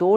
2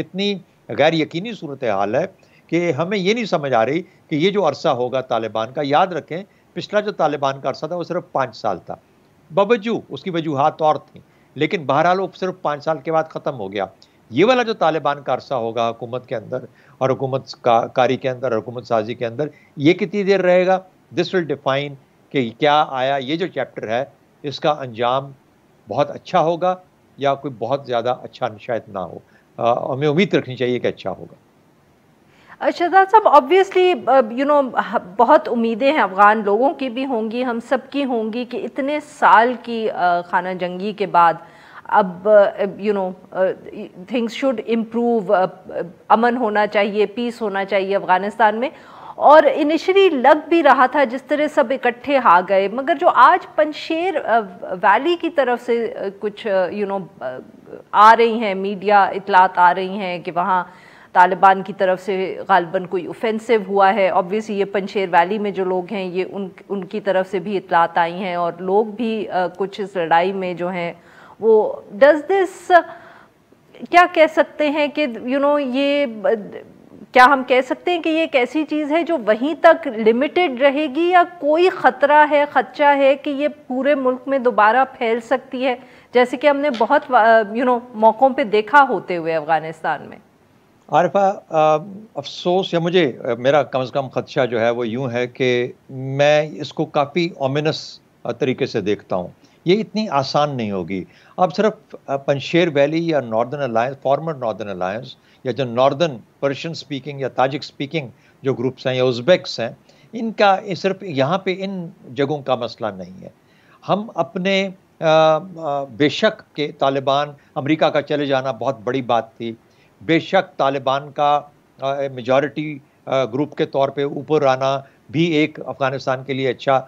اتنی غیر یقینی صورتحال ہے کہ ہمیں یہ نہیں سمجھ آ رہی کہ یہ جو عرصہ ہوگا طالبان کا، یاد رکھیں پچھلا جو طالبان کا عرصہ تھا وہ صرف 5 سال تھا، باوجود اس کی وجوہات اور تھیں، لیکن بہرحال وہ صرف 5 سال کے بعد ختم ہو گیا۔ یہ والا جو طالبان کا عرصہ ہوگا حکومت کے اندر اور حکومت کاری کے اندر اور حکومت سازی کے اندر، یہ کتنی دیر رہے گا؟ دس ول ڈیفائن کہ کیا آیا یہ جو چیپٹر ہے اس کا انجام بہت اچھا ہوگا یا کوئی بہت زیادہ اچھا شاید نہ ہو۔ ہمیں امید رکھنی چاہیے کہ اچھا ہوگا۔ شہزاد صاحب، آبویسلی بہت امیدیں ہیں افغان لوگوں کی بھی ہوں گی، ہم سب کی ہوں گی کہ اتنے سال کی خانہ جنگی کے بعد اب تھنگس شوڈ امپروو، امن ہونا چاہیے، پیس ہونا چاہیے افغانستان میں، اور انیشلی لگ بھی رہا تھا جس طرح سب اکٹھے آ گئے، مگر جو آج پنشیر ویلی کی طرف سے کچھ آ رہی ہیں، میڈیا اطلاعات آ رہی ہیں کہ وہاں طالبان کی طرف سے غالباً کوئی اوفینسو ہوا ہے۔ آبویسلی یہ پنشیر ویلی میں جو لوگ ہیں یہ ان کی طرف سے بھی اطلاعات آئی ہیں، اور لوگ بھی کچھ اس لڑائی میں جو ہیں وہ ڈز دس، کیا کہہ سکتے ہیں کہ یہ کیا ہم کہہ سکتے ہیں کہ یہ ایک ایسی چیز ہے جو وہیں تک لمیٹڈ رہے گی، یا کوئی خطرہ ہے، خدشہ ہے کہ یہ پورے ملک میں دوبارہ پھیل سکتی ہے، جیسے کہ ہم نے بہت موقعوں پہ دیکھا ہوتے ہوئے افغانستان میں؟ عارفہ، افسوس یا مجھے میرا کم از کم خدشہ جو ہے وہ یوں ہے کہ میں اس کو کافی اومینس طریقے سے دیکھتا ہوں۔ یہ اتنی آسان نہیں ہوگی۔ اب صرف پنشیر ویلی یا northern alliance, former northern alliance, یا جو ناردرن پرشین سپیکنگ یا تاجک سپیکنگ جو گروپس ہیں یا ازبیکس ہیں، ان کا صرف یہاں پہ ان جگہوں کا مسئلہ نہیں ہے۔ ہم اپنے بے شک کہ طالبان، امریکہ کا چلے جانا بہت بڑی بات تھی، بے شک طالبان کا میجورٹی گروپ کے طور پہ اوپر آنا بھی ایک افغانستان کے لیے اچھا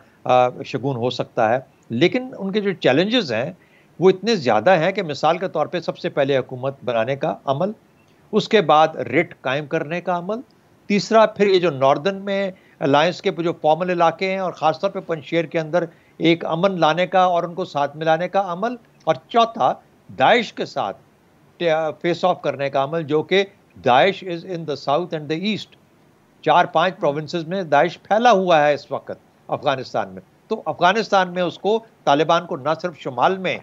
شگون ہو سکتا ہے، لیکن ان کے جو چیلنجز ہیں وہ اتنے زیادہ ہیں کہ مثال کے طور پہ سب سے پہلے حکومت بنانے کا عمل، اس کے بعد ریٹ قائم کرنے کا عمل، تیسرا پھر یہ جو ناردرن میں الائنس کے جو فارمل علاقے ہیں اور خاص طور پہ پنشیر کے اندر ایک امن لانے کا اور ان کو ساتھ ملانے کا عمل، اور چوتھا داعش کے ساتھ فیس آف کرنے کا عمل، جو کہ Daesh is in the south and the east, 4-5 provinces میں داعش پھیلا ہوا ہے اس وقت افغانستان میں۔ تو افغانستان میں اس کو طالبان کو نہ صرف شمال میں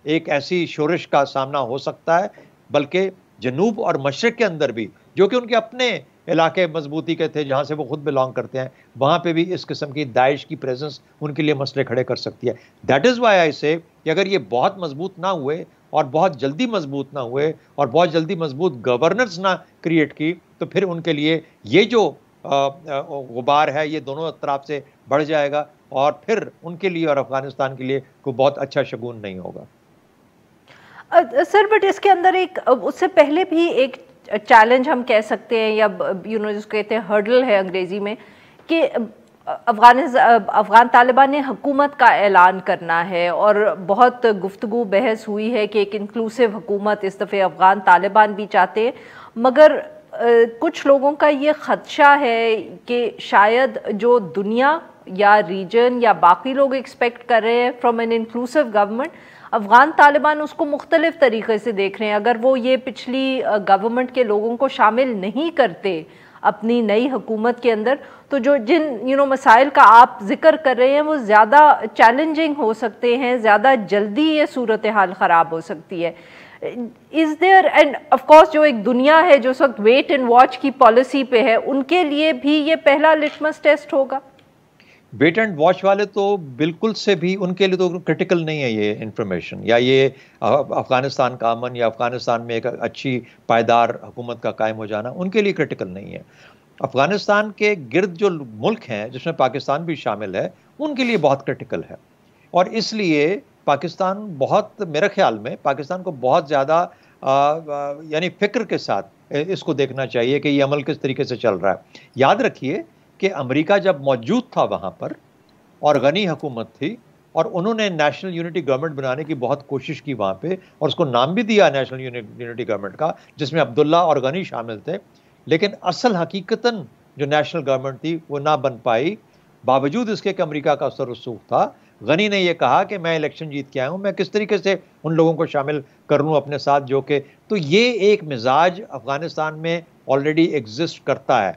ایک ایسی شورش کا سامنا ہو سکتا ہے، بلکہ جنوب اور مشرق کے اندر بھی، جو کہ ان کے اپنے علاقے مضبوطی کے تھے جہاں سے وہ خود بلانگ کرتے ہیں، وہاں پہ بھی اس قسم کی داعش کی پریزنس ان کے لیے مسئلے کھڑے کر سکتی ہے۔ دیٹ از وائی آئی سے کہ اگر یہ بہت مضبوط نہ ہوئے اور بہت جلدی مضبوط نہ ہوئے اور بہت جلدی مضبوط گورننس نہ کریٹ کی، تو پھر ان کے لیے یہ جو غبار ہے یہ دونوں طرف سے بڑھ جائے گا، اور پھر ان کے لیے اور افغانستان کے لیے کوئی بہت اچھا شگون نہیں ہوگا۔ سر، بٹ اس کے اندر ایک اس سے پہلے بھی ایک چیلنج ہم کہہ سکتے ہیں، یا جس کو کہتے ہیں ہرڈل ہے انگریزی میں، کہ افغان طالبان نے حکومت کا اعلان کرنا ہے، اور بہت گفتگو بحث ہوئی ہے کہ ایک انکلوسیو حکومت اس دفعہ افغان طالبان بھی چاہتے ہیں، مگر کچھ لوگوں کا یہ خدشہ ہے کہ شاید جو دنیا یا ریجن یا باقی لوگ ایکسپیکٹ کر رہے ہیں from an inclusive government, Afghan Taliban اس کو مختلف طریقے سے دیکھ رہے ہیں۔ اگر وہ یہ پچھلی گورنمنٹ کے لوگوں کو شامل نہیں کرتے اپنی نئی حکومت کے اندر، تو جو جن مسائل کا آپ ذکر کر رہے ہیں وہ زیادہ چیلنجنگ ہو سکتے ہیں، زیادہ جلدی یہ صورتحال خراب ہو سکتی ہے۔ Is there, and of course جو ایک دنیا ہے جو اس وقت ویٹ اینڈ واچ کی پالیسی پہ ہے، ان کے لیے بھی یہ پہلا لٹمس ٹیسٹ ہوگا۔ ویٹ اینڈ واچ والے تو بالکل سے بھی ان کے لیے تو کرٹیکل نہیں ہے یہ انفارمیشن، یا یہ افغانستان کا امن یا افغانستان میں ایک اچھی پائیدار حکومت کا قائم ہو جانا ان کے لیے کرٹیکل نہیں ہے۔ افغانستان کے گرد جو ملک ہیں جس میں پاکستان بھی شامل ہے، ان کے لیے بہت کرٹیکل ہے، اور اس لیے پاکستان بہت، میرے خیال میں پاکستان کو بہت زیادہ یعنی فکر کے ساتھ اس کو دیکھنا چاہیے کہ یہ عمل کس طریقے سے چل رہا ہے۔ یاد رکھیے کہ امریکہ جب موجود تھا وہاں پر اور غنی حکومت تھی، اور انہوں نے نیشنل یونٹی گورنمنٹ بنانے کی بہت کوشش کی وہاں پہ، اور اس کو نام بھی دیا نیشنل یونٹی گورنمنٹ کا، جس میں عبداللہ اور غنی شامل تھے، لیکن اصل حقیقتاً جو نیشنل گورنمنٹ تھی وہ نہ بن پائی، باوجود اس کے کہ امریکہ کا اثر رسوخ تھا۔ غنی نے یہ کہا کہ میں الیکشن جیت کے آیا ہوں، میں کس طریقے سے ان لوگوں کو شامل کر لوں اپنے ساتھ جو کہ، تو یہ ایک مزاج افغانستان میں آلریڈی ایگزسٹ کرتا ہے.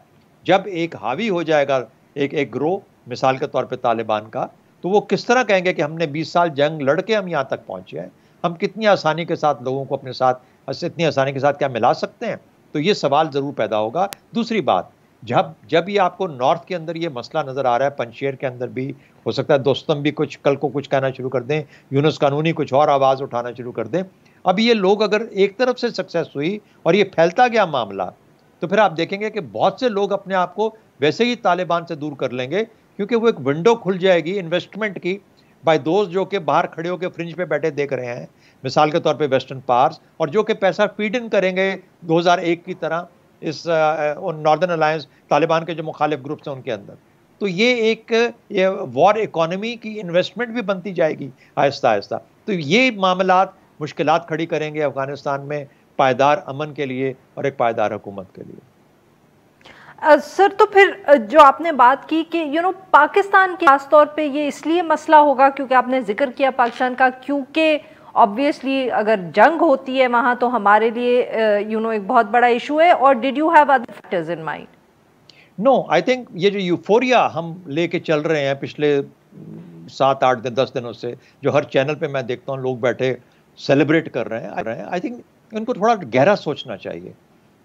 جب ایک حاوی ہو جائے گا ایک گروہ، مثال کے طور پہ طالبان کا، تو وہ کس طرح کہیں گے کہ ہم نے 20 سال جنگ لڑ کے ہم یہاں تک پہنچے ہیں، ہم کتنی آسانی کے ساتھ لوگوں کو اپنے ساتھ اتنی آسانی کے ساتھ کیا ملا سکتے ہیں؟ تو یہ سوال ضرور پیدا ہوگا. دوسری بات، جب یہ آپ کو نارتھ کے اندر یہ مسئلہ نظر آ رہا ہے، پنشیر کے اندر بھی ہو سکتا ہے دوستم بھی کل کو کچھ کہنا شروع کر دیں، یونس قانونی کچھ اور آواز اٹھانا شروع کر دیں. اب یہ لوگ اگر ایک طرف سے سکسیس ہوئی اور یہ پھیلتا گیا معاملہ، تو پھر آپ دیکھیں گے کہ بہت سے لوگ اپنے آپ کو ویسے ہی طالبان سے دور کر لیں گے، کیونکہ وہ ایک ونڈو کھل جائے گی انویسٹمنٹ کی بائی دوست جو کہ باہر کھڑے ہو کے فرنج پہ بیٹھے دیکھ رہے ہیں، مثال کے طور پہ ویسٹرن پاورز، اور جو کہ پیسہ فیڈ ان کریں گے 2001 کی طرح اس ناردرن الائنس، طالبان کے جو مخالف گروپس ہیں ان کے اندر. تو یہ وار اکانومی کی انویسٹمنٹ بھی بنتی جائے گی آہستہ آہستہ. تو یہ معاملات مشکلات کھڑی کریں گے افغانستان میں پائیدار امن کے لیے اور ایک پائیدار حکومت کے لیے. سر تو پھر جو آپ نے بات کی کہ پاکستان کے خاص طور پہ یہ اس لیے مسئلہ ہوگا کیونکہ آپ نے ذکر کیا پاکستان کا، کیونکہ obviously اگر جنگ ہوتی ہے وہاں تو ہمارے لیے ایک بہت بڑا ایشو ہے، اور did you have other factors in mind؟ No, I think یہ جو یوفوریا ہم لے کے چل رہے ہیں پچھلے 7-8 دن 10 دنوں سے، جو ہر چینل پہ میں دیکھتا ہوں لوگ بیٹھے سیلیبریٹ کر رہے ہیں، آئی تھنک ان کو تھوڑا گہرا سوچنا چاہیے.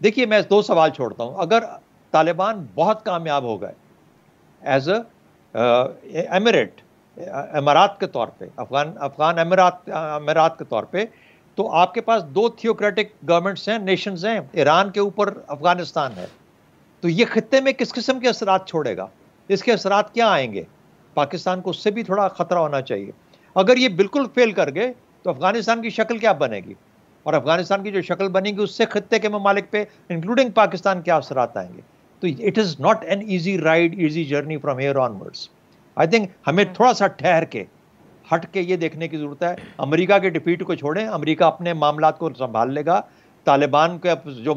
دیکھیے میں 2 سوال چھوڑتا ہوں. اگر طالبان بہت کامیاب ہو گئے ایز اے ایمریٹ، امارات کے طور پہ، افغان امارات کے طور پہ، تو آپ کے پاس 2 تھیوکریٹک گورنمنٹس ہیں، نیشنز ہیں، ایران کے اوپر افغانستان ہے. تو یہ خطے میں کس قسم کے اثرات چھوڑے گا؟ اس کے اثرات کیا آئیں گے؟ پاکستان کو اس سے بھی تھوڑا خطرہ ہونا چاہیے. اگر یہ بالکل فیل کر گئے تو افغانستان کی شکل کیا بنے گی؟ اور افغانستان کی جو شکل بنے گی اس سے خطے کے ممالک پہ انکلوڈنگ پاکستان کیا اثرات آئیں گے؟ تو it is not an easy ride, easy journey from here onwards. I think ہمیں تھوڑا سا ٹھہر کے ہٹ کے یہ دیکھنے کی ضرورت ہے. امریکہ کے ڈیفیٹ کو چھوڑیں، امریکہ اپنے معاملات کو سنبھال لے گا. طالبان کے جو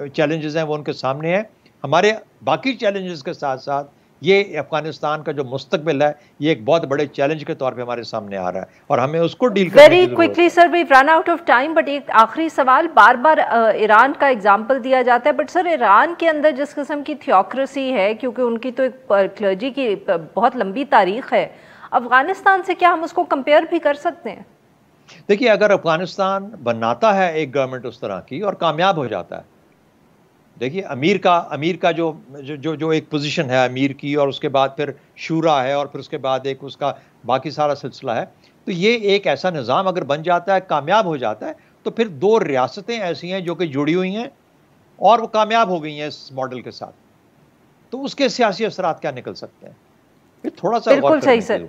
چیلنجز ہیں وہ ان کے سامنے ہیں. ہمارے باقی چیلنجز کے ساتھ ساتھ یہ افغانستان کا جو مستقبل ہے یہ ایک بہت بڑے چیلنج کے طور پہ ہمارے سامنے آ رہا ہے اور ہمیں اس کو ڈیل کرنے کی ضرورت ہے. Very quickly sir, we run out of time, but ایک آخری سوال. بار بار ایران کا ایگزامپل دیا جاتا ہے، بٹ سر ایران کے اندر جس قسم کی تھیوکریسی ہے، کیونکہ ان کی تو ایک کلرجی کی بہت لمبی تاریخ ہے، افغانستان سے کیا ہم اس کو کمپیئر بھی کر سکتے ہیں؟ دیکھیے اگر افغانستان بناتا ہے ایک گورنمنٹ اس طرح کی اور کامیاب ہو جاتا ہے، دیکھیے امیر کا جو ایک پوزیشن ہے امیر کی، اور اس کے بعد پھر شورا ہے، اور پھر اس کے بعد ایک اس کا باقی سارا سلسلہ ہے. تو یہ ایک ایسا نظام اگر بن جاتا ہے، کامیاب ہو جاتا ہے، تو پھر 2 ریاستیں ایسی ہیں جو کہ جڑی ہوئی ہیں اور وہ کامیاب ہو گئی ہیں اس ماڈل کے ساتھ. تو اس کے سیاسی اثرات کیا نکل سکتے ہیں؟ پھر تھوڑا سا بالکل صحیح سر،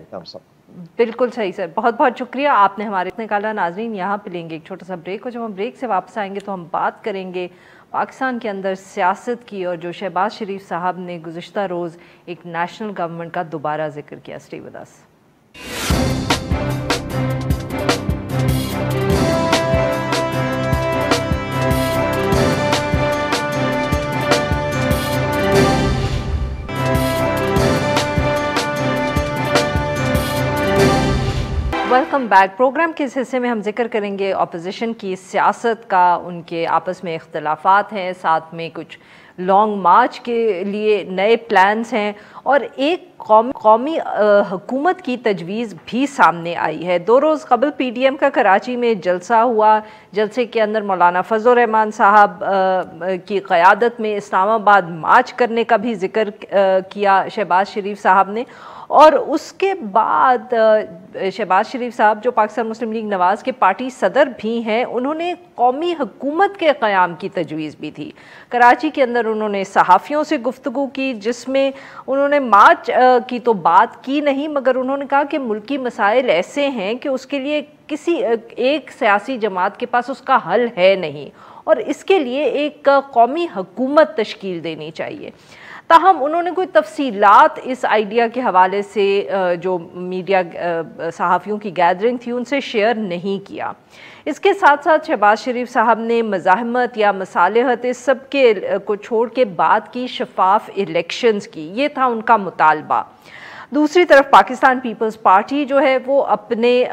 بالکل صحیح سر، بہت بہت شکریہ آپ نے ہمارے نکالا. ناظرین یہاں پہ لیں گے ایک چھوٹا سا بریک، اور جب ہم بریک سے واپس آئیں گے تو ہم بات کریں گے پاکستان کے اندر سیاست کی، اور جو شہباز شریف صاحب نے گزشتہ روز ایک نیشنل گورنمنٹ کا دوبارہ ذکر کیا. Stay with us. Welcome back. Programme کے اس حصے میں ہم ذکر کریں گے اپوزیشن کی سیاست کا. ان کے آپس میں اختلافات ہیں، ساتھ میں کچھ لانگ مارچ کے لیے نئے پلانز ہیں، اور ایک قومی حکومت کی تجویز بھی سامنے آئی ہے. 2 روز قبل پی ڈی ایم کا کراچی میں جلسہ ہوا. جلسے کے اندر مولانا فضل الرحمان صاحب کی قیادت میں اسلام آباد مارچ کرنے کا بھی ذکر کیا شہباز شریف صاحب نے. اور اس کے بعد شہباز شریف صاحب جو پاکستان مسلم لیگ نواز کے پارٹی صدر بھی ہیں، انہوں نے قومی حکومت کے قیام کی تجویز بھی تھی. کراچی کے اندر انہوں نے صحافیوں سے گفتگو کی، جس میں انہوں نے مارچ کی تو بات کی نہیں، مگر انہوں نے کہا کہ ملکی مسائل ایسے ہیں کہ اس کے لیے کسی ایک سیاسی جماعت کے پاس اس کا حل ہے نہیں، اور اس کے لیے ایک قومی حکومت تشکیل دینی چاہیے. تاہم انہوں نے کوئی تفصیلات اس آئیڈیا کے حوالے سے جو میڈیا صحافیوں کی گیدرنگ تھی ان سے شیئر نہیں کیا. اس کے ساتھ ساتھ شہباز شریف صاحب نے مزاحمت یا مصالحت اس سب کو چھوڑ کے بات کی شفاف الیکشنز کی. یہ تھا ان کا مطالبہ. دوسری طرف پاکستان پیپلز پارٹی جو ہے وہ اپنے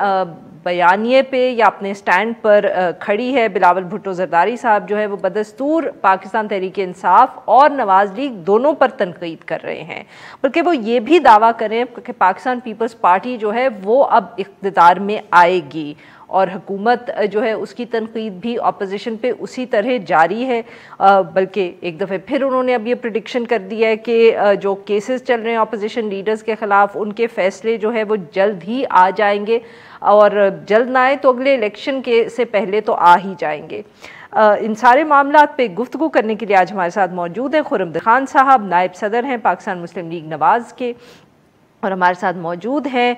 بیانیے پہ یا اپنے سٹینڈ پر کھڑی ہے. بلاول بھٹو زرداری صاحب جو ہے وہ بدستور پاکستان تحریک انصاف اور نواز لیگ دونوں پر تنقید کر رہے ہیں, بلکہ وہ یہ بھی دعویٰ کریں کہ پاکستان پیپلز پارٹی جو ہے وہ اب اقتدار میں آئے گی, اور حکومت جو ہے اس کی تنقید بھی اپوزیشن پہ اسی طرح جاری ہے. بلکہ ایک دفعہ پھر انہوں نے اب یہ پریڈکشن کر دیا ہے کہ جو کیسز چل رہے ہیں اپوزیشن لیڈرز کے خلاف ان کے فیصلے جو ہے وہ جلد ہی آ جائیں گے, اور جلد نہ آئے تو اگلے الیکشن کے سے پہلے تو آ ہی جائیں گے. ان سارے معاملات پہ گفتگو کرنے کے لیے آج ہمارے ساتھ موجود ہیں خرم خان صاحب, نائب صدر ہیں پاکستان مسلم لیگ نواز کے, اور ہمارے ساتھ موجود ہیں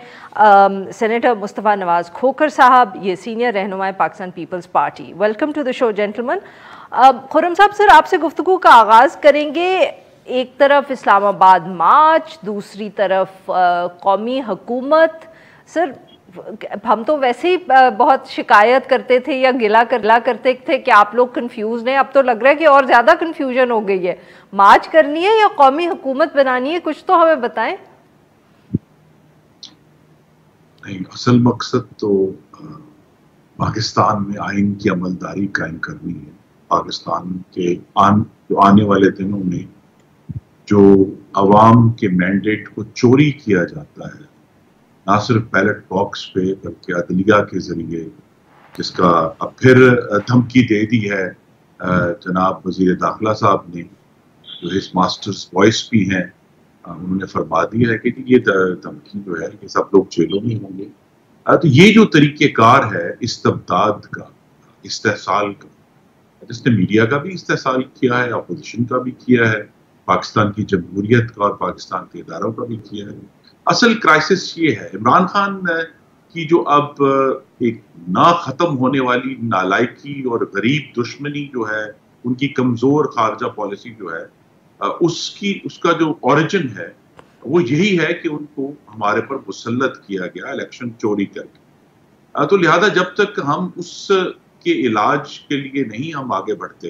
سینیٹر مصطفیٰ نواز کھوکھر صاحب, یہ سینئر رہنما Pakistan Peoples Party. Welcome to the show gentleman. Khurram صاحب, سر آپ سے گفتگو کا آغاز کریں گے. ایک طرف اسلام آباد مارچ, دوسری طرف قومی حکومت. سر ہم تو ویسے ہی بہت شکایت کرتے تھے یا گلا کرتے تھے کہ آپ لوگ کنفیوز ہیں, اب تو لگ رہا ہے کہ اور زیادہ کنفیوژن ہو گئی ہے. مارچ کرنی ہے یا قومی حکومت بنانی ہے, کچھ تو ہمیں بتائیں. اصل مقصد تو پاکستان میں آئین کی عملداری قائم کرنی ہے. پاکستان کے جو آنے والے دنوں میں جو عوام کے مینڈیٹ کو چوری کیا جاتا ہے, نہ صرف بیلٹ باکس پہ بلکہ عدلیہ کے ذریعے, جس کا اب پھر دھمکی دے دی ہے جناب وزیر داخلہ صاحب نے, جو اس ماسٹرز وائس بھی ہیں, انہوں نے فرما دیا ہے کہ یہ دھمکی جو ہے کہ سب لوگ جیلوں میں ہوں گے. تو یہ جو طریقہ کار ہے استبداد کا, استحصال کا, جس نے میڈیا کا بھی استحصال کیا ہے, اپوزیشن کا بھی کیا ہے, پاکستان کی جمہوریت کا اور پاکستان کے اداروں کا بھی کیا ہے. اصل کرائسس یہ ہے عمران خان کی جو اب ایک نہ ختم ہونے والی نالائکی اور غریب دشمنی جو ہے, ان کی کمزور خارجہ پالیسی جو ہے, اس کا جو اوریجن ہے وہ یہی ہے کہ ان کو ہمارے پر مسلط کیا گیا الیکشن چوری کر کے. تو لہذا جب تک ہم اس کے علاج کے لیے نہیں ہم آگے بڑھتے,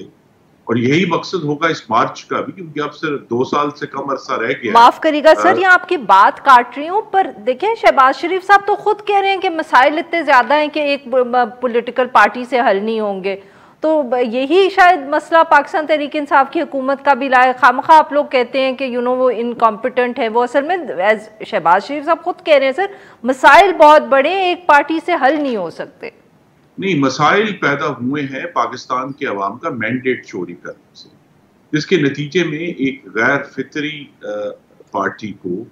اور یہی مقصد ہوگا اس مارچ کا بھی, کیونکہ اب صرف 2 سال سے کم عرصہ رہ گیا. معاف کریے گا سر, یہ آپ کی بات کاٹ رہی ہوں, پر دیکھیں شہباز شریف صاحب تو خود کہہ رہے ہیں کہ مسائل اتنے زیادہ ہیں کہ ایک پولیٹیکل پارٹی سے حل نہیں ہوں گے. تو یہی شاید مسئلہ پاکستان تحریک انصاف کی حکومت کا بھی لائے. خامخواہ آپ لوگ کہتے ہیں کہ وہ انکمپیٹنٹ ہے, وہ اصل میں شہباز شریف صاحب خود کہہ رہے ہیں سر مسائل بہت بڑے ہیں, ایک پارٹی سے حل نہیں ہو سکتے. نہیں, مسائل پیدا ہوئے ہیں پاکستان کے عوام کا مینڈیٹ چوری کرنے سے, جس کے نتیجے میں ایک غیر فطری پارٹی کو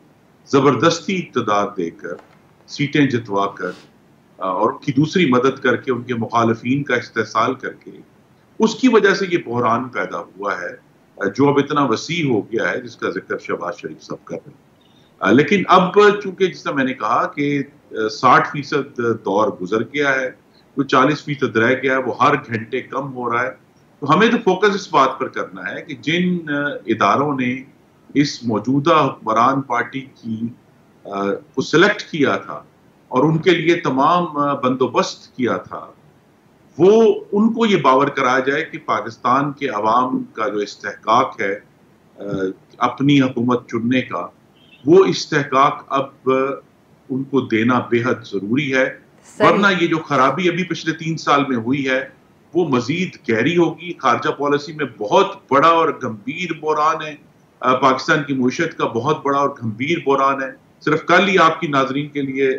زبردستی اقتدار دے کر, سیٹیں جتوا کر, اور ان کی دوسری مدد کر کے, ان کے مخالفین کا استحصال کر کے, اس کی وجہ سے یہ بحران پیدا ہوا ہے جو اب اتنا وسیع ہو گیا ہے, جس کا ذکر شہباز شریف صاحب کر رہے ہیں. لیکن اب چونکہ جس طرح میں نے کہا کہ 60% دور گزر گیا ہے, جو 40% رہ گیا ہے, وہ ہر گھنٹے کم ہو رہا ہے. تو ہمیں تو فوکس اس بات پر کرنا ہے کہ جن اداروں نے اس موجودہ حکمران پارٹی کو سلیکٹ کیا تھا اور ان کے لیے تمام بندوبست کیا تھا, وہ ان کو یہ باور کرایا جائے کہ پاکستان کے عوام کا جو استحقاق ہے اپنی حکومت چننے کا, وہ استحقاق اب ان کو دینا بے حد ضروری ہے. ورنہ یہ جو خرابی ابھی پچھلے 3 سال میں ہوئی ہے وہ مزید گہری ہوگی. خارجہ پالیسی میں بہت بڑا اور گمبھیر بحران ہے, پاکستان کی معیشت کا بہت بڑا اور گمبھیر بحران ہے. صرف کل ہی آپ کی ناظرین کے لیے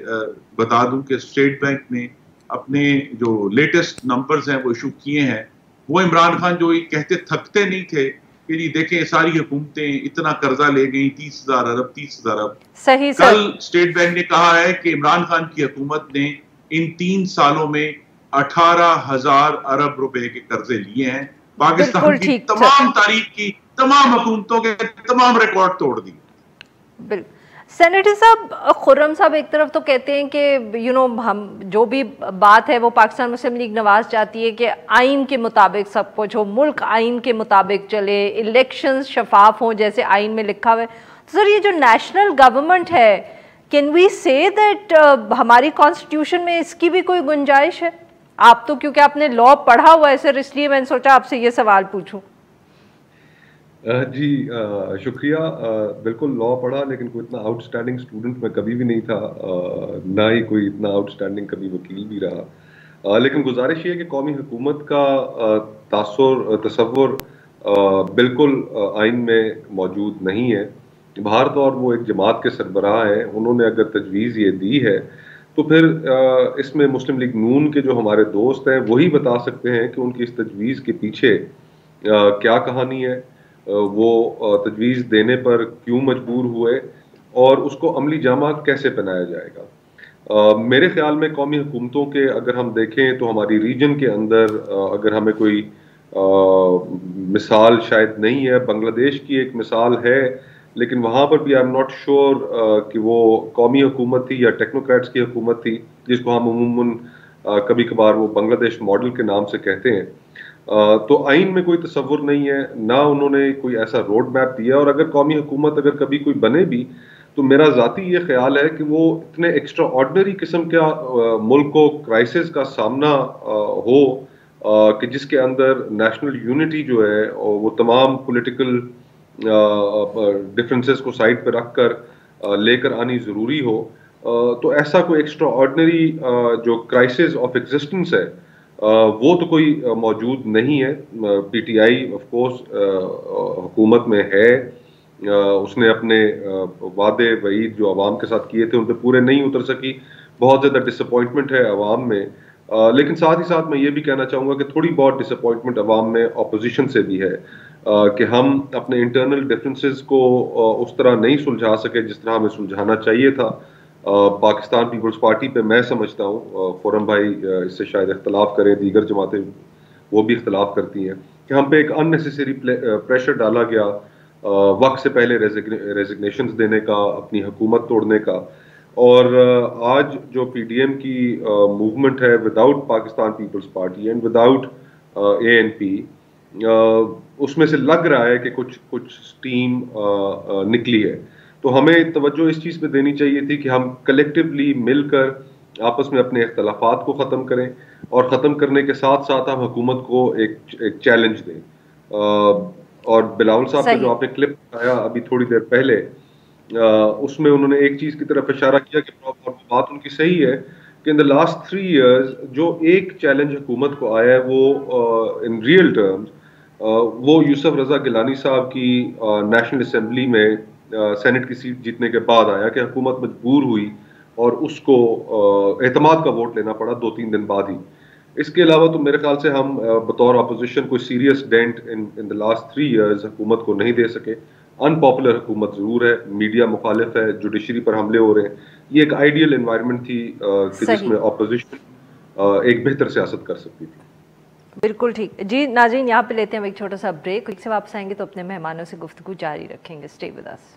بتا دوں کہ اسٹیٹ بینک نے اپنے جو لیٹسٹ نمبرز ہیں وہ ایشو کیے ہیں. وہ عمران خان جو یہ کہتے تھکتے نہیں تھے کہ جی دیکھیں ساری حکومتیں اتنا قرضہ لے گئیں, 30,000 ارب 30,000 ارب. صحیح کل اسٹیٹ بینک نے کہا ہے کہ عمران خان کی حکومت نے ان 3 سالوں میں 18,000 ارب روپے کے قرضے لیے ہیں. پاکستان کی تمام تاریخ کی تمام حکومتوں کے تمام ریکارڈ توڑ دیے. بالکل. سینیٹر صاحب, خرم صاحب ایک طرف تو کہتے ہیں کہ ہم جو بھی بات ہے وہ پاکستان مسلم لیگ نواز چاہتی ہے کہ آئین کے مطابق سب کچھ ہو, ملک آئین کے مطابق چلے, الیکشنز شفاف ہوں جیسے آئین میں لکھا ہوا ہے. سر یہ جو نیشنل گورنمنٹ ہے, کین وی سے دیٹ ہماری کانسٹیٹیوشن میں اس کی بھی کوئی گنجائش ہے؟ آپ تو کیونکہ آپ نے لاء پڑھا ہوا ہے سر, اس لیے میں نے سوچا آپ سے یہ سوال پوچھوں. جی شکریہ. بالکل لا پڑھا لیکن کوئی اتنا آؤٹ اسٹینڈنگ اسٹوڈنٹ میں کبھی بھی نہیں تھا, نہ ہی کوئی اتنا آؤٹ اسٹینڈنگ کبھی وکیل بھی رہا. لیکن گزارش یہ ہے کہ قومی حکومت کا تصور بالکل آئین میں موجود نہیں ہے. بہر طور وہ ایک جماعت کے سربراہ ہیں, انہوں نے اگر تجویز یہ دی ہے تو پھر اس میں مسلم لیگ نون کے جو ہمارے دوست ہیں وہی بتا سکتے ہیں کہ ان کی اس تجویز کے پیچھے کیا کہانی ہے, وہ تجویز دینے پر کیوں مجبور ہوئے اور اس کو عملی جامہ کیسے پہنایا جائے گا. میرے خیال میں قومی حکومتوں کے اگر ہم دیکھیں تو ہماری ریجن کے اندر اگر ہمیں کوئی مثال شاید نہیں ہے, بنگلہ دیش کی ایک مثال ہے لیکن وہاں پر بھی آئی ایم ناٹ شیور کہ وہ قومی حکومت تھی یا ٹیکنوکریٹس کی حکومت تھی, جس کو ہم عموماً کبھی کبھار وہ بنگلہ دیش ماڈل کے نام سے کہتے ہیں. تو آئین میں کوئی تصور نہیں ہے, نہ انہوں نے کوئی ایسا روڈ میپ دیا, اور اگر قومی حکومت اگر کبھی کوئی بنے بھی تو میرا ذاتی یہ خیال ہے کہ وہ اتنے ایکسٹرا آرڈنری قسم کا ملک کو کرائسس کا سامنا ہو کہ جس کے اندر نیشنل یونٹی جو ہے وہ تمام پولیٹیکل ڈفرینسز کو سائڈ پہ رکھ کر لے کر آنی ضروری ہو. تو ایسا کوئی ایکسٹرا آرڈنری جو کرائسس آف ایگزسٹنس ہے وہ تو کوئی موجود نہیں ہے. P T I of course حکومت میں ہے, اس نے اپنے وعدے وعید جو عوام کے ساتھ کیے تھے ان پہ پورے نہیں اتر سکی, بہت زیادہ ڈس اپوائنٹمنٹ ہے عوام میں. لیکن ساتھ ہی ساتھ میں یہ بھی کہنا چاہوں گا کہ تھوڑی بہت ڈس اپوائنٹمنٹ عوام میں اپوزیشن سے بھی ہے کہ ہم اپنے انٹرنل ڈفرینسز کو اس طرح نہیں سلجھا سکے جس طرح ہمیں سلجھانا چاہیے تھا. پاکستان پیپلز پارٹی پہ میں سمجھتا ہوں, خرم بھائی اس سے شاید اختلاف کریں, دیگر جماعتیں وہ بھی اختلاف کرتی ہیں, کہ ہم پہ ایک ان نیسیسری پریشر ڈالا گیا وقت سے پہلے ریزگنیشنز دینے کا, اپنی حکومت توڑنے کا. اور آج جو پی ڈی ایم کی موومنٹ ہے without Pakistan Peoples Party and without A N P, اس میں سے لگ رہا ہے کہ کچھ سٹیم نکلی ہے. تو ہمیں توجہ اس چیز پہ دینی چاہیے تھی کہ ہم کلیکٹیولی مل کر آپس میں اپنے اختلافات کو ختم کریں, اور ختم کرنے کے ساتھ ساتھ ہم حکومت کو ایک چیلنج دیں. اور بلاول صاحب کا جو آپ نے کلپ بتایا ابھی تھوڑی دیر پہلے, اس میں انہوں نے ایک چیز کی طرف اشارہ کیا کہ بات ان کی صحیح ہے کہ ان دا لاسٹ 3 ایئرز جو ایک چیلنج حکومت کو آیا ہے وہ ان ریئل ٹرمز وہ یوسف رضا گیلانی صاحب کی نیشنل اسمبلی میں سینٹ کی سیٹ جیتنے کے بعد آیا, کہ حکومت مجبور ہوئی اور اس کو اعتماد کا ووٹ لینا پڑا 2-3 دن بعد ہی. اس کے علاوہ تو میرے خیال سے ہم بطور اپوزیشن کوئی serious dent in the last 3 years حکومت کو نہیں دے سکے. ان پاپولر حکومت ضرور ہے, میڈیا مخالف ہے, جوڈیشری پر حملے ہو رہے ہیں. یہ ایک آئیڈیل انوائرمنٹ تھی کہ جس میں اپوزیشن ایک بہتر سیاست کر سکتی تھی. بالکل ٹھیک. جی ناظرین, یہاں پہ لیتے ہیں ایک چھوٹا سا بریک, ایک سے واپس آئیں گے تو اپنے مہمانوں سے گفتگو جاری رکھیں گے. Stay with us.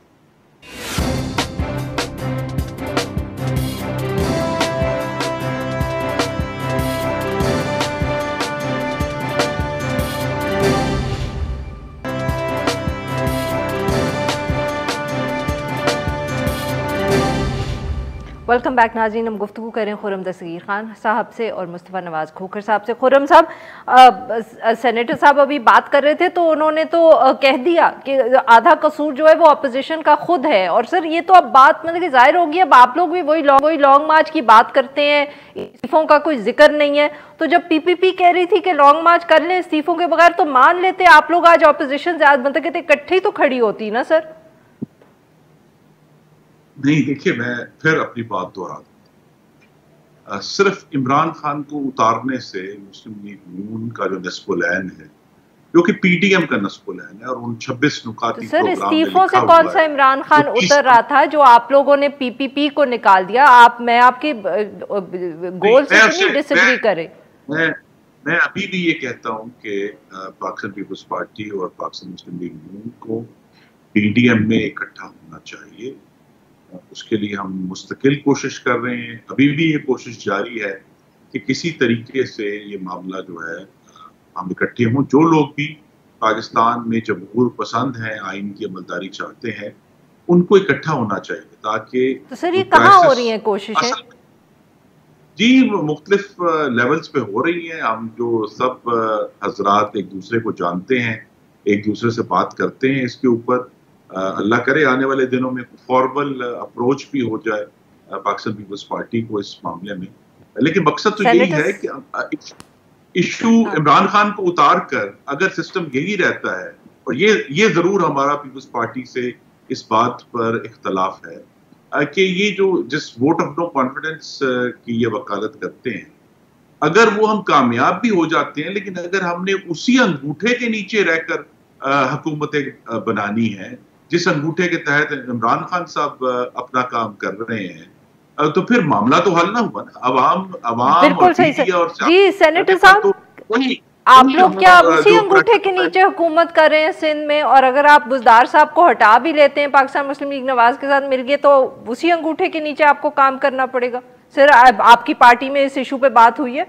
Welcome back ناظرین. ہم گفتگو کریں خرم دستگیر خان صاحب سے اور مصطفیٰ نواز کھوکھر صاحب سے. خرم صاحب, سینیٹر صاحب ابھی بات کر رہے تھے تو انہوں نے تو کہہ دیا کہ آدھا قصور جو ہے وہ اپوزیشن کا خود ہے. اور سر یہ تو اب بات مطلب کہ ظاہر ہوگی, اب آپ لوگ بھی وہی لانگ مارچ کی بات کرتے ہیں, استعفوں کا کوئی ذکر نہیں ہے. تو جب پی پی پی کہہ رہی تھی کہ لانگ مارچ کر لیں استعفوں کے بغیر تو مان لیتے آپ لوگ, آج اپوزیشن سے آج مطلب کہتے اکٹھی تو کھڑی ہوتی نا سر. نہیں دیکھیے, میں پھر اپنی بات دہرا دوں, صرف عمران خان کو اتارنے سے مسلم لیگ نون کا جو نصب العین ہے, جو کہ پی ڈی ایم کا نصب العین ہے, اور ان 26 نکاتی سر استعفوں سے کون سا عمران خان اتر رہا تھا جو آپ لوگوں نے پی پی پی کو نکال دیا؟ میں آپ کے گول سے نہیں ڈس ایگری کرے. میں ابھی بھی یہ کہتا ہوں کہ پاکستان پیپلز پارٹی اور پاکستان مسلم لیگ نون کو پی ڈی ایم میں اکٹھا ہونا چاہیے. اس کے لیے ہم مستقل کوشش کر رہے ہیں, ابھی بھی یہ کوشش جاری ہے کہ کسی طریقے سے یہ معاملہ جو ہے ہم اکٹھے ہوں. جو لوگ بھی پاکستان میں جمہور پسند ہیں, آئین کی عملداری چاہتے ہیں, ان کو اکٹھا ہونا چاہیے تاکہ. تو سر یہ کہاں ہو رہی ہیں کوششیں؟ جی مختلف لیولز پہ ہو رہی ہیں. ہم جو سب حضرات ایک دوسرے کو جانتے ہیں, ایک دوسرے سے بات کرتے ہیں اس کے اوپر. اللہ کرے آنے والے دنوں میں فارمل اپروچ بھی ہو جائے پاکستان پیپلز پارٹی کو اس معاملے میں. لیکن مقصد تو یہی ہے کہ ایشو عمران خان کو اتار کر اگر سسٹم یہی رہتا ہے, اور یہ ضرور ہمارا پیپلز پارٹی سے اس بات پر اختلاف ہے کہ یہ جو جس ووٹ آف نو کانفیڈنس کی یہ وکالت کرتے ہیں, اگر وہ ہم کامیاب بھی ہو جاتے ہیں, لیکن اگر ہم نے اسی انگوٹھے کے نیچے رہ کر حکومتیں بنانی ہے جس انگوٹھے کے تحت عمران خان صاحب اپنا کام کر رہے ہیں, تو پھر معاملہ تو حل نہ ہوا نا. عوام بالکل صحیح اور جی سینیٹر صاحب, آپ لوگ کیا اسی انگوٹھے کے نیچے حکومت کر رہے ہیں سندھ میں, اور اگر آپ بزدار صاحب کو ہٹا بھی لیتے ہیں پاکستان مسلم لیگ نواز کے ساتھ مل گئے تو اسی انگوٹھے کے نیچے آپ کو کام کرنا پڑے گا. سر آپ کی پارٹی میں اس ایشو پہ بات ہوئی ہے؟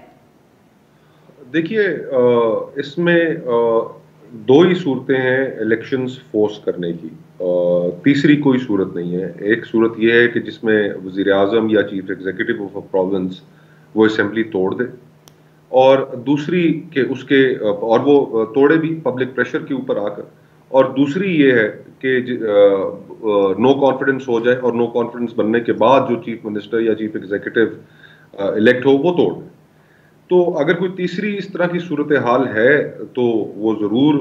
دیکھیے اس میں دو ہی صورتیں ہیں الیکشنز فورس کرنے کی, تیسری کوئی صورت نہیں ہے. ایک صورت یہ ہے کہ جس میں وزیر اعظم یا چیف ایگزیکٹو آف پروونس وہ اسمبلی توڑ دے, اور دوسری کہ اس کے اور وہ توڑے بھی پبلک پریشر کے اوپر آ کر, اور دوسری یہ ہے کہ نو کانفیڈنس ہو جائے اور نو کانفیڈنس بننے کے بعد جو چیف منسٹر یا چیف ایگزیکٹو الیکٹ ہو وہ توڑ دے. تو اگر کوئی تیسری اس طرح کی صورتحال ہے تو وہ ضرور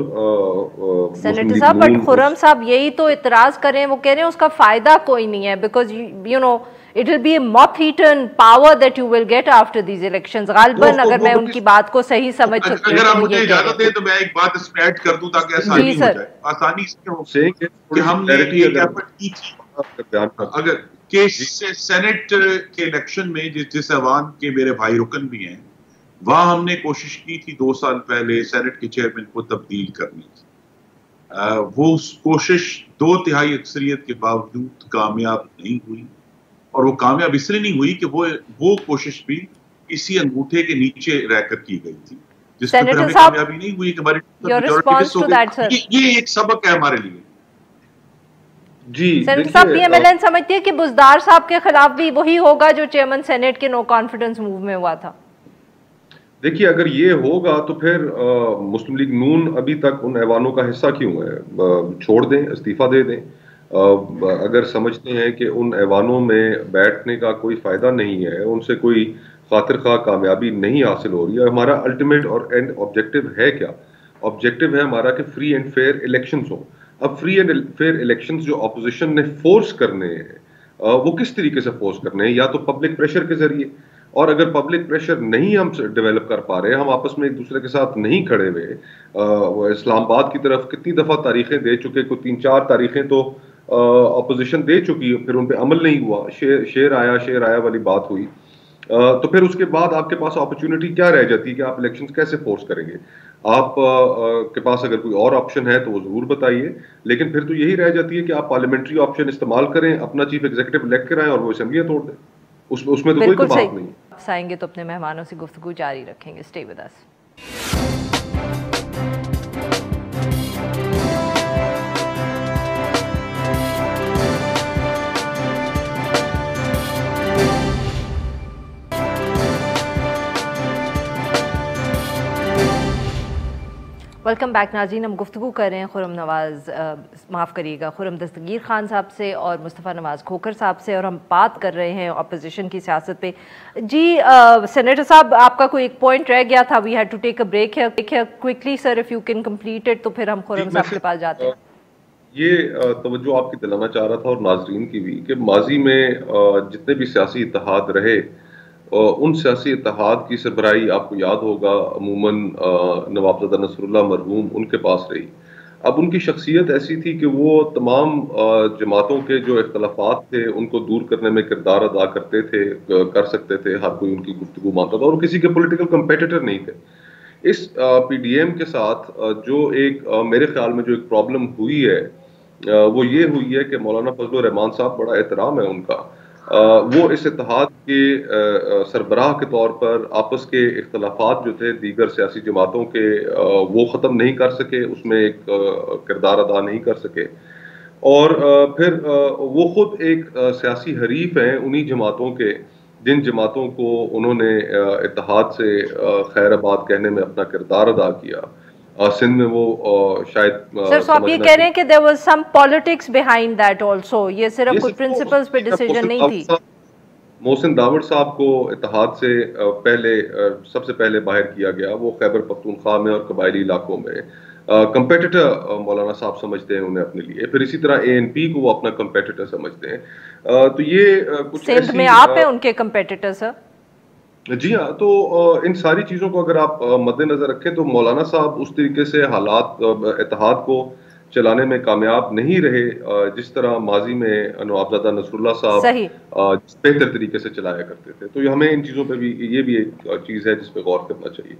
سینیٹر صاحب, بٹ خرم صاحب یہی تو اعتراض کریں, وہ کہہ رہے ہیں اس کا فائدہ کوئی نہیں ہے, because you know it will be a moth-eaten power that you will get after these elections. غالباً اگر میں ان کی بات کو صحیح سمجھ سکتی ہوں, اگر آپ مجھے اجازت دیں تو میں ایک بات اس میں ایڈ کر دوں تاکہ آسانی ہو جائے. آسانی اس میں ہو کہ ہم نے ایک ایفرٹ کی تھی اگر کہ سینٹ کے الیکشن میں جس ایوان کے میرے بھائی رکن بھی ہیں, وہاں ہم نے کوشش کی تھی 2 سال پہلے سینٹ کے چیئرمین کو تبدیل کرنے کی. وہ کوشش 2/3 اکثریت کے باوجود کامیاب نہیں ہوئی, اور وہ کامیاب اس لیے نہیں ہوئی کہ وہ کوشش بھی اسی انگوٹھے کے نیچے رہ کر کی گئی تھی, جس میں ہمیں کامیابی نہیں ہوئی کہ ہماری یہ ایک سبق ہے ہمارے لیے. جی سینیٹر صاحب, پی ایم ایل این سمجھتی ہے کہ بزدار صاحب کے خلاف بھی وہی ہوگا جو چیئرمین سینیٹ کے نو کانفیڈنس موو میں ہوا تھا؟ دیکھیے اگر یہ ہوگا تو پھر مسلم لیگ نون ابھی تک ان ایوانوں کا حصہ کیوں ہے, چھوڑ دیں, استعفیٰ دے دیں. اگر سمجھتے ہیں کہ ان ایوانوں میں بیٹھنے کا کوئی فائدہ نہیں ہے, ان سے کوئی خاطر خواہ کامیابی نہیں حاصل ہو رہی ہے. ہمارا الٹیمیٹ اور اینڈ آبجیکٹو ہے کیا؟ آبجیکٹو ہے ہمارا کہ فری اینڈ فیئر الیکشنز ہوں. اب فری اینڈ فیئر الیکشنز جو اپوزیشن نے فورس کرنے ہیں وہ کس طریقے سے فورس کرنے ہیں؟ یا تو پبلک پریشر کے ذریعے, اور اگر پبلک پریشر نہیں ہم ڈیولپ کر پا رہے, ہم آپس میں ایک دوسرے کے ساتھ نہیں کھڑے ہوئے, اسلام آباد کی طرف کتنی دفعہ تاریخیں دے چکے, کوئی 3-4 تاریخیں تو اپوزیشن دے چکی, پھر ان پہ عمل نہیں ہوا, شیر آیا والی بات ہوئی, تو پھر اس کے بعد آپ کے پاس اپرچونٹی کیا رہ جاتی ہے کہ آپ الیکشنز کیسے فورس کریں گے؟ آپ کے پاس اگر کوئی اور آپشن ہے تو وہ ضرور بتائیے, لیکن پھر تو یہی رہ جاتی ہے کہ آپ پارلیمنٹری آپشن استعمال کریں, اپنا چیف ایگزیکٹو الیکٹ کرائیں اور وہ اسمبلیاں توڑ دیں. اس میں تو کوئی بات نہیں. آئیں گے تو اپنے مہمانوں سے گفتگو جاری رکھیں گے. Stay with us. Welcome back ناظرین. ہم گفتگو کر رہے ہیں خرم دستگیر خان صاحب سے اور مصطفیٰ نواز کھوکھر صاحب سے, اور ہم بات کر رہے ہیں اپوزیشن کی سیاست پہ. جی سینیٹر صاحب, آپ کا کوئی ایک پوائنٹ رہ گیا تھا. We had to take a break here quickly sir, if you can complete it, تو پھر ہم خرم صاحب کے پاس جاتے ہیں. یہ توجہ آپ کی دلانا چاہ رہا تھا اور ناظرین کی بھی, کہ ماضی میں جتنے بھی سیاسی اتحاد رہے, ان سیاسی اتحاد کی سربراہی آپ کو یاد ہوگا عموماً نوابزادہ نصر اللہ مرحوم ان کے پاس رہی. اب ان کی شخصیت ایسی تھی کہ وہ تمام جماعتوں کے جو اختلافات تھے ان کو دور کرنے میں کردار ادا کر سکتے تھے. ہر کوئی ان کی گفتگو مانتا تھا اور کسی کے پولیٹیکل کمپیٹیٹر نہیں تھے. اس پی ڈی ایم کے ساتھ جو ایک میرے خیال میں جو ایک پرابلم ہوئی ہے وہ یہ ہوئی ہے کہ مولانا فضل الرحمان صاحب, بڑا احترام ہے ان کا, وہ اس اتحاد کے سربراہ کے طور پر آپس کے اختلافات جو تھے دیگر سیاسی جماعتوں کے وہ ختم نہیں کر سکے, اس میں ایک کردار ادا نہیں کر سکے, اور پھر وہ خود ایک سیاسی حریف ہیں انہی جماعتوں کے جن جماعتوں کو انہوں نے اتحاد سے خیر آباد کہنے میں اپنا کردار ادا کیا. سندھ میں وہ شاید سر آپ یہ کہہ رہے ہیں کہ there was some politics behind that also, یہ صرف کوئی پرنسپلز پہ ڈیسیجن نہیں تھی. محسن داوڑ صاحب کو اتحاد سے پہلے سب سے پہلے باہر کیا گیا، وہ خیبر پختونخوا میں اور قبائلی علاقوں میں کمپیٹیٹر مولانا صاحب سمجھتے ہیں انہیں اپنے لیے، پھر اسی طرح ANP کو وہ اپنا کمپیٹیٹر سمجھتے ہیں. تو یہ کچھ سندھ میں آپ ہیں ان کے کمپیٹیٹر سر؟ جی ہاں. تو ان ساری چیزوں کو اگر آپ مد نظر رکھیں تو مولانا صاحب اس طریقے سے حالات اتحاد کو چلانے میں کامیاب نہیں رہے جس طرح ماضی میں نوابزادہ نصر اللہ صاحب بہتر طریقے سے چلایا کرتے تھے. تو ہمیں ان چیزوں پہ بھی، یہ بھی ایک چیز ہے جس پہ غور کرنا چاہیے.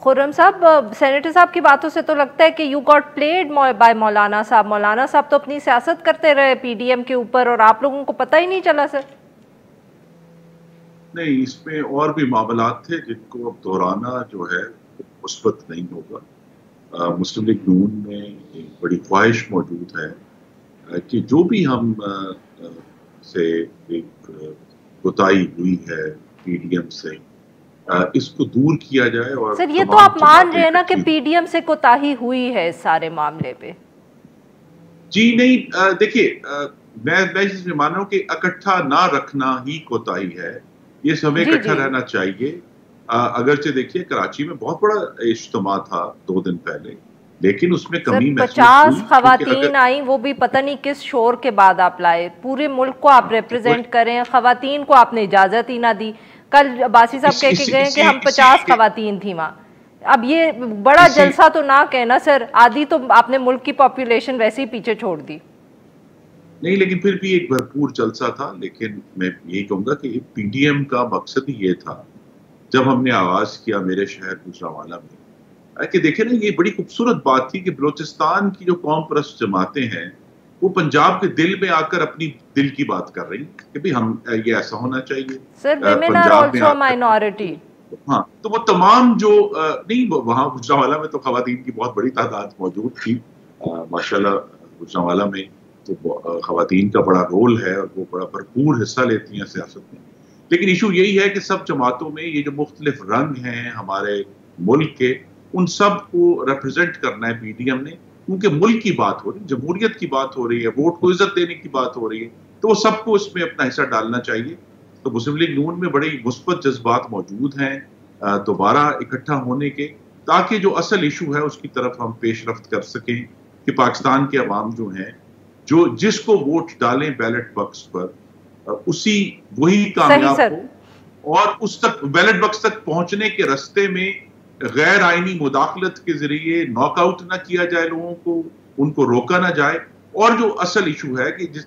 خرم صاحب، سینیٹر صاحب کی باتوں سے تو لگتا ہے کہ یو گاٹ پلیڈ بائی مولانا صاحب. مولانا صاحب تو اپنی سیاست کرتے رہے PDM کے اوپر اور آپ لوگوں کو پتہ ہی نہیں چلا سر. نہیں، اس میں اور بھی معاملات تھے جن کو اب دہرانا جو ہے مثبت نہیں ہوگا. مسلم لیگ نون میں ایک بڑی خواہش موجود ہے کہ جو بھی ہم سے ایک کوتاہی ہوئی ہے PDM سے، اس کو دور کیا جائے. اور سر یہ تو آپ مان رہے ہیں نا کہ PDM سے کوتاہی ہوئی ہے اس سارے معاملے پہ؟ جی نہیں، دیکھیے میں اس میں مان رہا ہوں کہ اکٹھا نہ رکھنا ہی کوتاہی ہے. یہ سمے اکٹھا رہنا چاہیے. اگرچہ دیکھیے کراچی میں بہت بڑا اجتماع تھا 2 دن پہلے، لیکن اس میں کمی محسوس ہوئی. 50 خواتین آئیں، وہ بھی پتہ نہیں کس شور کے بعد آپ لائے. پورے ملک کو آپ ریپرزینٹ کریں، خواتین کو آپ نے اجازت ہی نہ دی. کل عباسی صاحب کہہ کے گئے کہ ہم 50 خواتین تھیں وہاں. اب یہ بڑا جلسہ تو نہ کہنا سر، آدھی تو آپ نے ملک کی پاپولیشن ویسے ہی پیچھے چھوڑ دی. نہیں، لیکن پھر بھی ایک بھرپور جلسہ تھا. لیکن میں یہی کہوں گا کہ PDM کا مقصد ہی یہ تھا جب ہم نے آغاز کیا میرے شہر گوجرانوالہ میں، کہ دیکھیں نا یہ بڑی خوبصورت بات تھی کہ بلوچستان کی جو قوم پرست جماعتیں ہیں وہ پنجاب کے دل میں آ کر اپنی دل کی بات کر رہی کہ بھی ہم یہ ایسا ہونا چاہیے. سر women are also a minority. ہاں، تو وہ تمام جو نہیں، وہاں گوجرانوالہ میں تو خواتین کی بہت بڑی تعداد موجود تھی ماشاءاللہ. گوجرانوالہ میں تو خواتین کا بڑا رول ہے اور وہ بڑا بھرپور حصہ لیتی ہیں سیاست میں. لیکن ایشو یہی ہے کہ سب جماعتوں میں یہ جو مختلف رنگ ہیں ہمارے ملک کے، ان سب کو ریپرزینٹ کرنا ہے PDM نے. کیونکہ ملک کی بات ہو رہی ہے، جمہوریت کی بات ہو رہی ہے، ووٹ کو عزت دینے کی بات ہو رہی ہے، تو وہ سب کو اس میں اپنا حصہ ڈالنا چاہیے. تو مسلم لیگ نون میں بڑے مثبت جذبات موجود ہیں دوبارہ اکٹھا ہونے کے، تاکہ جو اصل ایشو ہے اس کی طرف ہم پیش رفت کر سکیں کہ پاکستان کے عوام جو ہیں، جو جس کو ووٹ ڈالیں بیلٹ باکس پر وہی کامیاب ہو، اور اس تک بیلٹ باکس تک پہنچنے کے راستے میں غیر آئینی مداخلت کے ذریعے ناک آؤٹ نہ کیا جائے لوگوں کو، ان کو روکا نہ جائے. اور جو اصل ایشو ہے کہ جس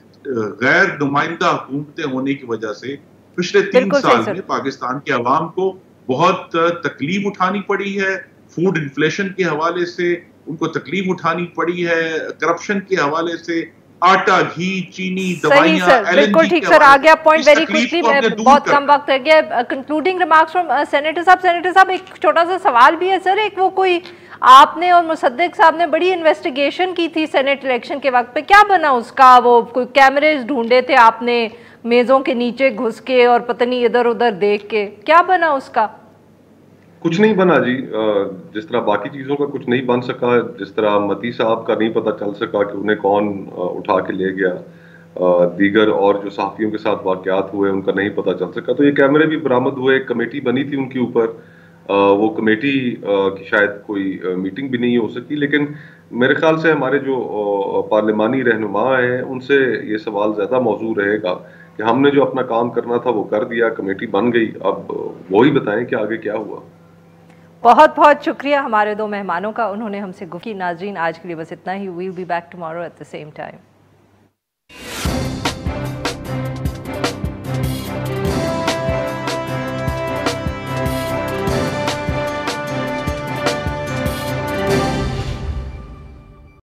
غیر نمائندہ حکومتیں ہونے کی وجہ سے پچھلے 3 سال میں پاکستان کے عوام کو بہت تکلیف اٹھانی پڑی ہے. فوڈ انفلیشن کے حوالے سے ان کو تکلیف اٹھانی پڑی ہے، کرپشن کے حوالے سے، آٹا، گھی، چینی، دوائیاں. بالکل ٹھیک سر، آ گیا پوائنٹ ویری کوئکلی. بہت کم وقت رہ گیا. کنکلوڈنگ ریمارکس فرام سینیٹر صاحب. سینیٹر صاحب ایک چھوٹا سا سوال بھی ہے سر. ایک وہ کوئی آپ نے اور مصدق صاحب نے بڑی انویسٹیگیشن کی تھی سینیٹ الیکشن کے وقت پہ، کیا بنا اس کا؟ وہ کوئی کیمریز ڈھونڈے تھے آپ نے میزوں کے نیچے گھس کے اور پتہ نہیں ادھر ادھر دیکھ کے، کیا بنا اس کا؟ کچھ نہیں بنا جی. جس طرح باقی چیزوں کا کچھ نہیں بن سکا، جس طرح متی صاحب کا نہیں پتہ چل سکا کہ انہیں کون اٹھا کے لے گیا، دیگر اور جو صحافیوں کے ساتھ واقعات ہوئے ان کا نہیں پتہ چل سکا. تو یہ کیمرے بھی برآمد ہوئے. ایک کمیٹی بنی تھی ان کے اوپر، وہ کمیٹی کی شاید کوئی میٹنگ بھی نہیں ہو سکی. لیکن میرے خیال سے ہمارے جو پارلیمانی رہنما ہیں ان سے یہ سوال زیادہ موضوع رہے گا کہ ہم نے جو اپنا کام کرنا تھا وہ کر دیا، کمیٹی بن گئی، اب وہی بتائیں کہ آگے کیا ہوا. بہت بہت شکریہ ہمارے 2 مہمانوں کا، انہوں نے ہم سے گفتگو کی. ناظرین آج کے لیے بس اتنا ہی. We'll be back tomorrow at the same time.